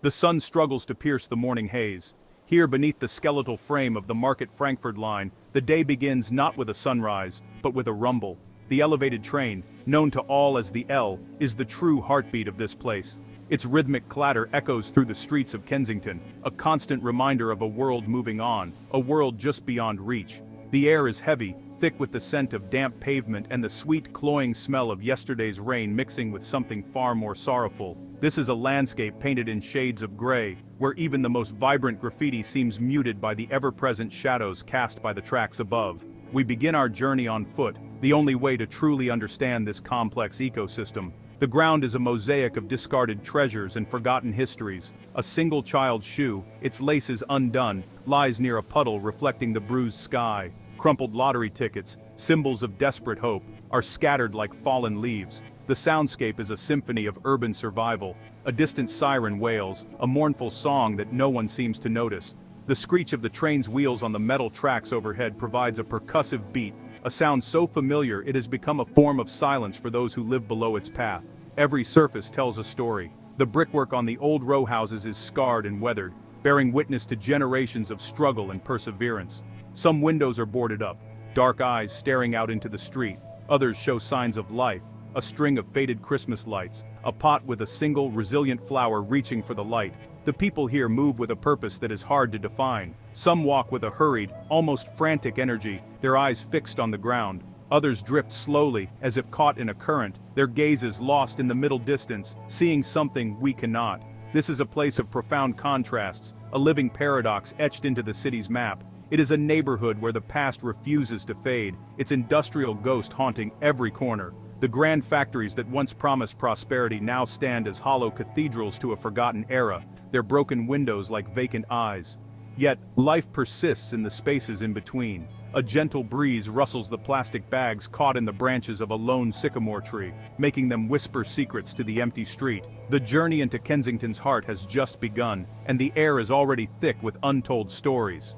The sun struggles to pierce the morning haze. Here beneath the skeletal frame of the Market-Frankfurt line, the day begins not with a sunrise, but with a rumble. The elevated train, known to all as the L, is the true heartbeat of this place. Its rhythmic clatter echoes through the streets of Kensington, a constant reminder of a world moving on, a world just beyond reach. The air is heavy, thick with the scent of damp pavement and the sweet, cloying smell of yesterday's rain mixing with something far more sorrowful. This is a landscape painted in shades of gray, where even the most vibrant graffiti seems muted by the ever-present shadows cast by the tracks above. We begin our journey on foot, the only way to truly understand this complex ecosystem. The ground is a mosaic of discarded treasures and forgotten histories. A single child's shoe, its laces undone, lies near a puddle reflecting the bruised sky. Crumpled lottery tickets, symbols of desperate hope, are scattered like fallen leaves. The soundscape is a symphony of urban survival. A distant siren wails, a mournful song that no one seems to notice. The screech of the train's wheels on the metal tracks overhead provides a percussive beat, a sound so familiar it has become a form of silence for those who live below its path. Every surface tells a story. The brickwork on the old row houses is scarred and weathered, bearing witness to generations of struggle and perseverance. Some windows are boarded up, dark eyes staring out into the street. Others show signs of life, a string of faded Christmas lights, a pot with a single resilient flower reaching for the light. The people here move with a purpose that is hard to define. Some walk with a hurried, almost frantic energy, their eyes fixed on the ground. Others drift slowly, as if caught in a current, their gazes lost in the middle distance, seeing something we cannot. This is a place of profound contrasts, a living paradox etched into the city's map. It is a neighborhood where the past refuses to fade, its industrial ghost haunting every corner. The grand factories that once promised prosperity now stand as hollow cathedrals to a forgotten era, their broken windows like vacant eyes. Yet, life persists in the spaces in between. A gentle breeze rustles the plastic bags caught in the branches of a lone sycamore tree, making them whisper secrets to the empty street. The journey into Kensington's heart has just begun, and the air is already thick with untold stories.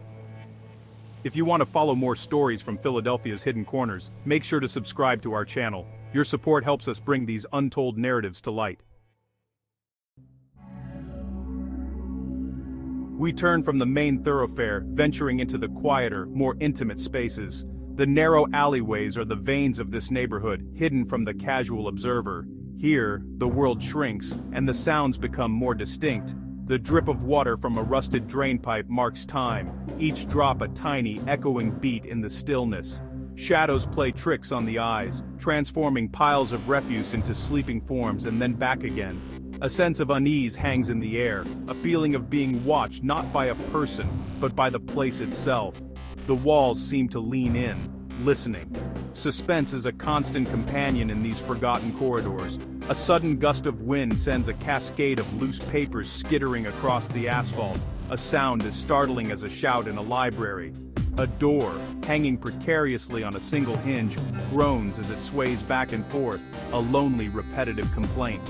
If you want to follow more stories from Philadelphia's hidden corners, make sure to subscribe to our channel. Your support helps us bring these untold narratives to light. We turn from the main thoroughfare, venturing into the quieter, more intimate spaces. The narrow alleyways are the veins of this neighborhood, hidden from the casual observer. Here, the world shrinks, and the sounds become more distinct. The drip of water from a rusted drainpipe marks time, each drop a tiny, echoing beat in the stillness. Shadows play tricks on the eyes, transforming piles of refuse into sleeping forms and then back again. A sense of unease hangs in the air, a feeling of being watched not by a person, but by the place itself. The walls seem to lean in, listening. Suspense is a constant companion in these forgotten corridors. A sudden gust of wind sends a cascade of loose papers skittering across the asphalt, a sound as startling as a shout in a library. A door, hanging precariously on a single hinge, groans as it sways back and forth, a lonely, repetitive complaint.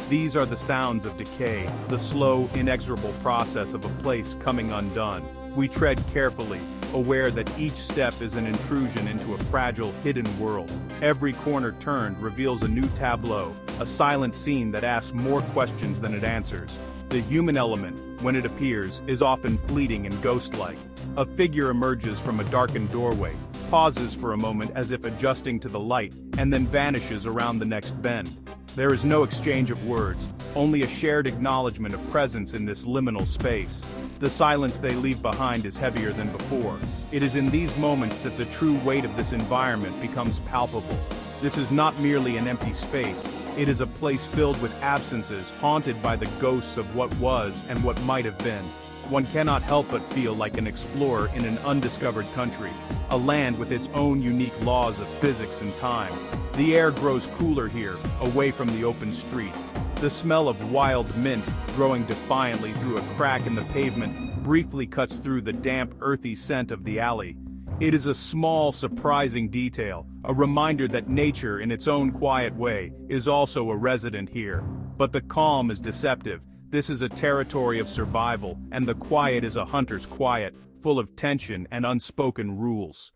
These are the sounds of decay, the slow, inexorable process of a place coming undone. We tread carefully, aware that each step is an intrusion into a fragile, hidden world. Every corner turned reveals a new tableau, a silent scene that asks more questions than it answers. The human element, when it appears, is often fleeting and ghost-like. A figure emerges from a darkened doorway, pauses for a moment as if adjusting to the light, and then vanishes around the next bend. There is no exchange of words, only a shared acknowledgement of presence in this liminal space. The silence they leave behind is heavier than before. It is in these moments that the true weight of this environment becomes palpable. This is not merely an empty space, it is a place filled with absences, haunted by the ghosts of what was and what might have been. One cannot help but feel like an explorer in an undiscovered country, a land with its own unique laws of physics and time. The air grows cooler here, away from the open street. The smell of wild mint, growing defiantly through a crack in the pavement, briefly cuts through the damp, earthy scent of the alley. It is a small, surprising detail, a reminder that nature, in its own quiet way, is also a resident here. But the calm is deceptive. This is a territory of survival, and the quiet is a hunter's quiet, full of tension and unspoken rules.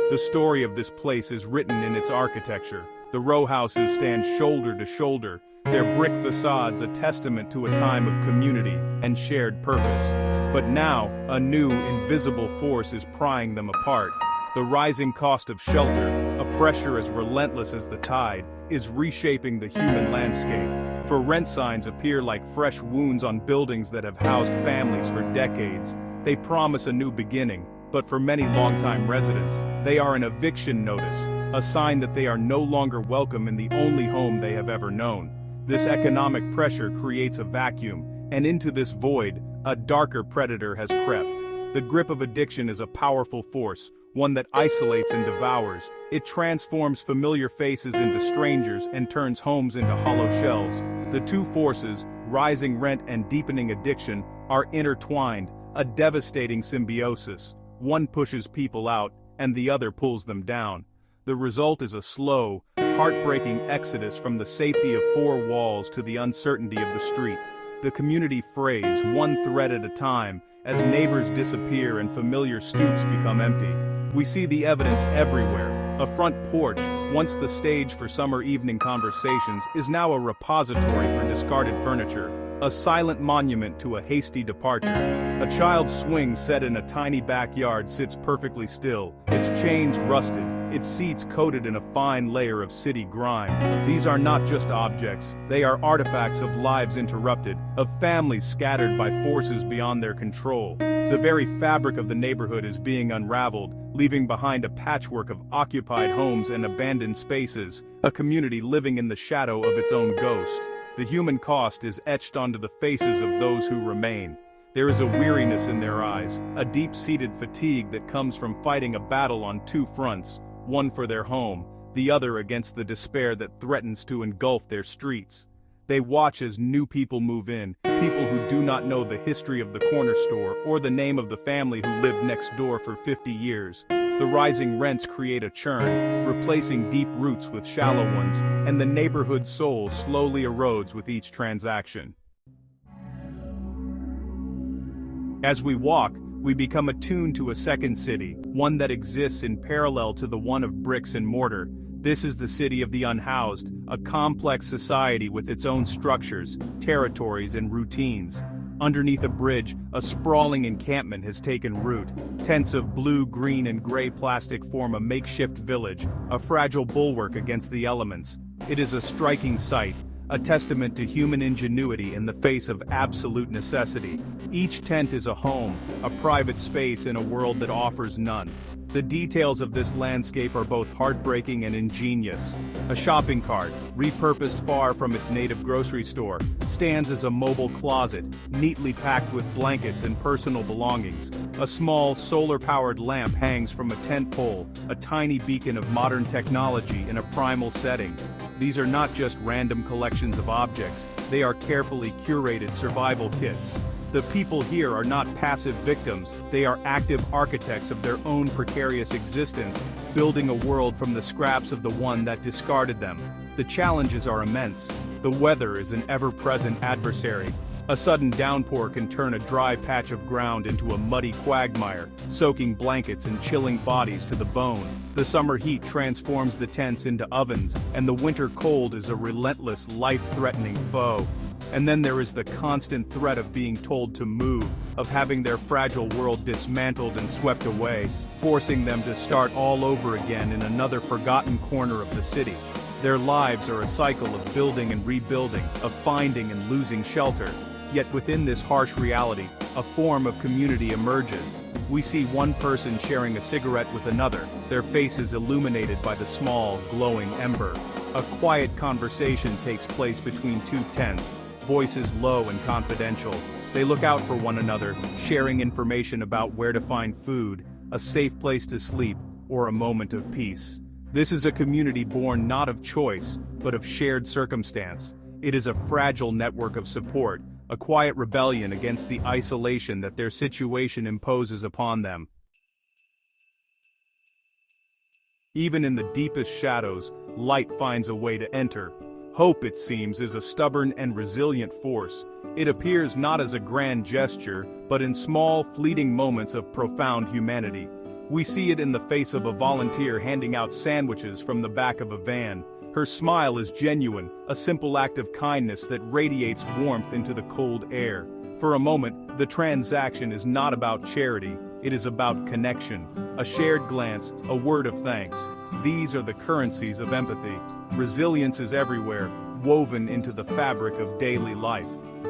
The story of this place is written in its architecture. The row houses stand shoulder to shoulder, their brick facades a testament to a time of community and shared purpose. But now, a new, invisible force is prying them apart. The rising cost of shelter, a pressure as relentless as the tide, is reshaping the human landscape. For rent signs appear like fresh wounds on buildings that have housed families for decades. They promise a new beginning, but for many longtime residents, they are an eviction notice, a sign that they are no longer welcome in the only home they have ever known. This economic pressure creates a vacuum, and into this void, a darker predator has crept. The grip of addiction is a powerful force, one that isolates and devours. It transforms familiar faces into strangers and turns homes into hollow shells. The two forces, rising rent and deepening addiction, are intertwined, a devastating symbiosis. One pushes people out, and the other pulls them down. The result is a slow, heartbreaking exodus from the safety of four walls to the uncertainty of the street. The community frays, one thread at a time, as neighbors disappear and familiar stoops become empty. We see the evidence everywhere. A front porch, once the stage for summer evening conversations, is now a repository for discarded furniture, a silent monument to a hasty departure. A child's swing set in a tiny backyard sits perfectly still, its chains rusted, its seats coated in a fine layer of city grime. These are not just objects, they are artifacts of lives interrupted, of families scattered by forces beyond their control. The very fabric of the neighborhood is being unraveled, leaving behind a patchwork of occupied homes and abandoned spaces, a community living in the shadow of its own ghost. The human cost is etched onto the faces of those who remain. There is a weariness in their eyes, a deep-seated fatigue that comes from fighting a battle on two fronts, one for their home, the other against the despair that threatens to engulf their streets. They watch as new people move in, people who do not know the history of the corner store or the name of the family who lived next door for 50 years. The rising rents create a churn, replacing deep roots with shallow ones, and the neighborhood soul slowly erodes with each transaction. As we walk, we become attuned to a second city, one that exists in parallel to the one of bricks and mortar. This is the city of the unhoused, a complex society with its own structures, territories, and routines. Underneath a bridge, a sprawling encampment has taken root. Tents of blue, green, and gray plastic form a makeshift village, a fragile bulwark against the elements. It is a striking sight, a testament to human ingenuity in the face of absolute necessity. Each tent is a home, a private space in a world that offers none. The details of this landscape are both heartbreaking and ingenious. A shopping cart, repurposed far from its native grocery store, stands as a mobile closet, neatly packed with blankets and personal belongings. A small, solar-powered lamp hangs from a tent pole, a tiny beacon of modern technology in a primal setting. These are not just random collections of objects, they are carefully curated survival kits. The people here are not passive victims, they are active architects of their own precarious existence, building a world from the scraps of the one that discarded them. The challenges are immense. The weather is an ever-present adversary. A sudden downpour can turn a dry patch of ground into a muddy quagmire, soaking blankets and chilling bodies to the bone. The summer heat transforms the tents into ovens, and the winter cold is a relentless, life-threatening foe. And then there is the constant threat of being told to move, of having their fragile world dismantled and swept away, forcing them to start all over again in another forgotten corner of the city. Their lives are a cycle of building and rebuilding, of finding and losing shelter. Yet within this harsh reality, a form of community emerges. We see one person sharing a cigarette with another, their faces illuminated by the small, glowing ember. A quiet conversation takes place between two tents, voices low and confidential. They look out for one another, sharing information about where to find food, a safe place to sleep, or a moment of peace. This is a community born not of choice, but of shared circumstance. It is a fragile network of support, a quiet rebellion against the isolation that their situation imposes upon them. Even in the deepest shadows, light finds a way to enter. Hope, it seems, is a stubborn and resilient force. It appears not as a grand gesture, but in small, fleeting moments of profound humanity. We see it in the face of a volunteer handing out sandwiches from the back of a van, Her smile is genuine, a simple act of kindness that radiates warmth into the cold air. For a moment, the transaction is not about charity, it is about connection. A shared glance, a word of thanks. These are the currencies of empathy. Resilience is everywhere, woven into the fabric of daily life.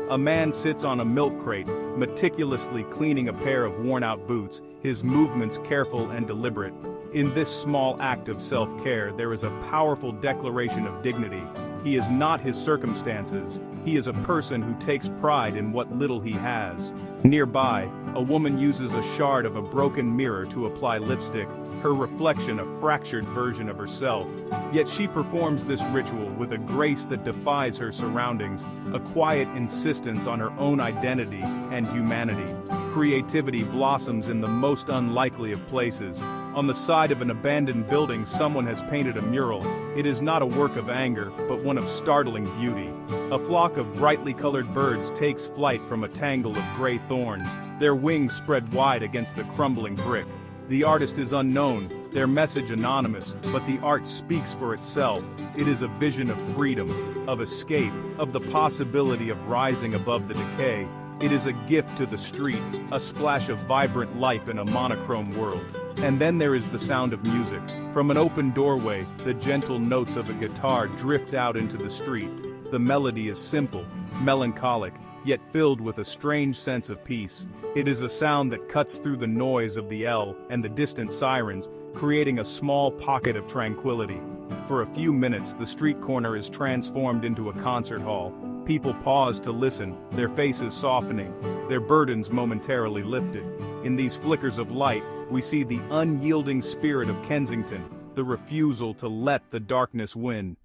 A man sits on a milk crate, meticulously cleaning a pair of worn-out boots, his movements careful and deliberate. In this small act of self-care, there is a powerful declaration of dignity. He is not his circumstances, he is a person who takes pride in what little he has. Nearby, a woman uses a shard of a broken mirror to apply lipstick, her reflection a fractured version of herself. Yet she performs this ritual with a grace that defies her surroundings, a quiet insistence on her own identity and humanity. Creativity blossoms in the most unlikely of places. On the side of an abandoned building, someone has painted a mural. It is not a work of anger, but one of startling beauty. A flock of brightly colored birds takes flight from a tangle of gray thorns, their wings spread wide against the crumbling brick. The artist is unknown, their message anonymous, but the art speaks for itself. It is a vision of freedom, of escape, of the possibility of rising above the decay. It is a gift to the street, a splash of vibrant life in a monochrome world. And then there is the sound of music. From an open doorway, the gentle notes of a guitar drift out into the street. The melody is simple, melancholic, yet filled with a strange sense of peace. It is a sound that cuts through the noise of the L and the distant sirens, creating a small pocket of tranquility. For a few minutes, the street corner is transformed into a concert hall. People pause to listen, their faces softening, their burdens momentarily lifted. In these flickers of light, we see the unyielding spirit of Kensington, the refusal to let the darkness win.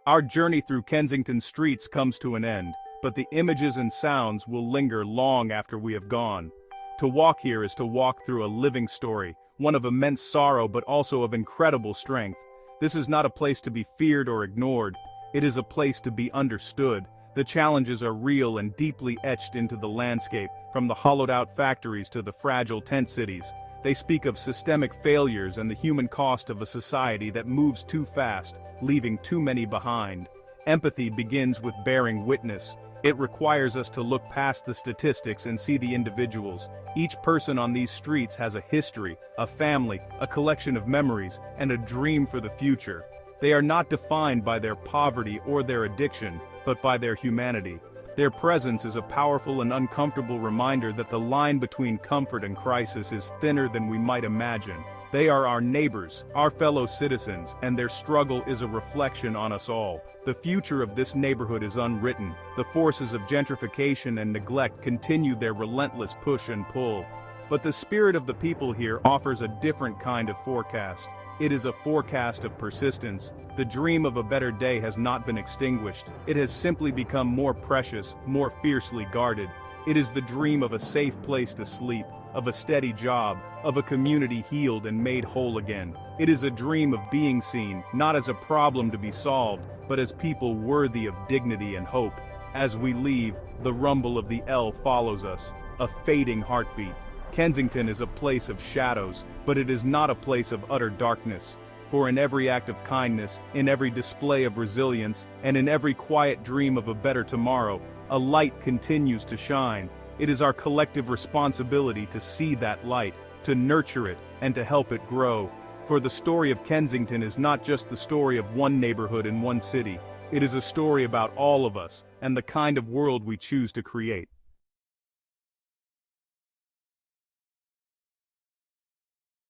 Our journey through Kensington streets comes to an end, but the images and sounds will linger long after we have gone. To walk here is to walk through a living story, one of immense sorrow but also of incredible strength. This is not a place to be feared or ignored, it is a place to be understood. The challenges are real and deeply etched into the landscape, from the hollowed-out factories to the fragile tent cities. They speak of systemic failures and the human cost of a society that moves too fast, leaving too many behind. Empathy begins with bearing witness. It requires us to look past the statistics and see the individuals. Each person on these streets has a history, a family, a collection of memories, and a dream for the future. They are not defined by their poverty or their addiction, but by their humanity. Their presence is a powerful and uncomfortable reminder that the line between comfort and crisis is thinner than we might imagine. They are our neighbors, our fellow citizens, and their struggle is a reflection on us all. The future of this neighborhood is unwritten. The forces of gentrification and neglect continue their relentless push and pull. But the spirit of the people here offers a different kind of forecast. It is a forecast of persistence. The dream of a better day has not been extinguished. It has simply become more precious, more fiercely guarded. It is the dream of a safe place to sleep, of a steady job, of a community healed and made whole again. It is a dream of being seen, not as a problem to be solved, but as people worthy of dignity and hope. As we leave, the rumble of the L follows us, a fading heartbeat. Kensington is a place of shadows, but it is not a place of utter darkness. For in every act of kindness, in every display of resilience, and in every quiet dream of a better tomorrow, a light continues to shine. It is our collective responsibility to see that light, to nurture it, and to help it grow. For the story of Kensington is not just the story of one neighborhood in one city. It is a story about all of us, and the kind of world we choose to create.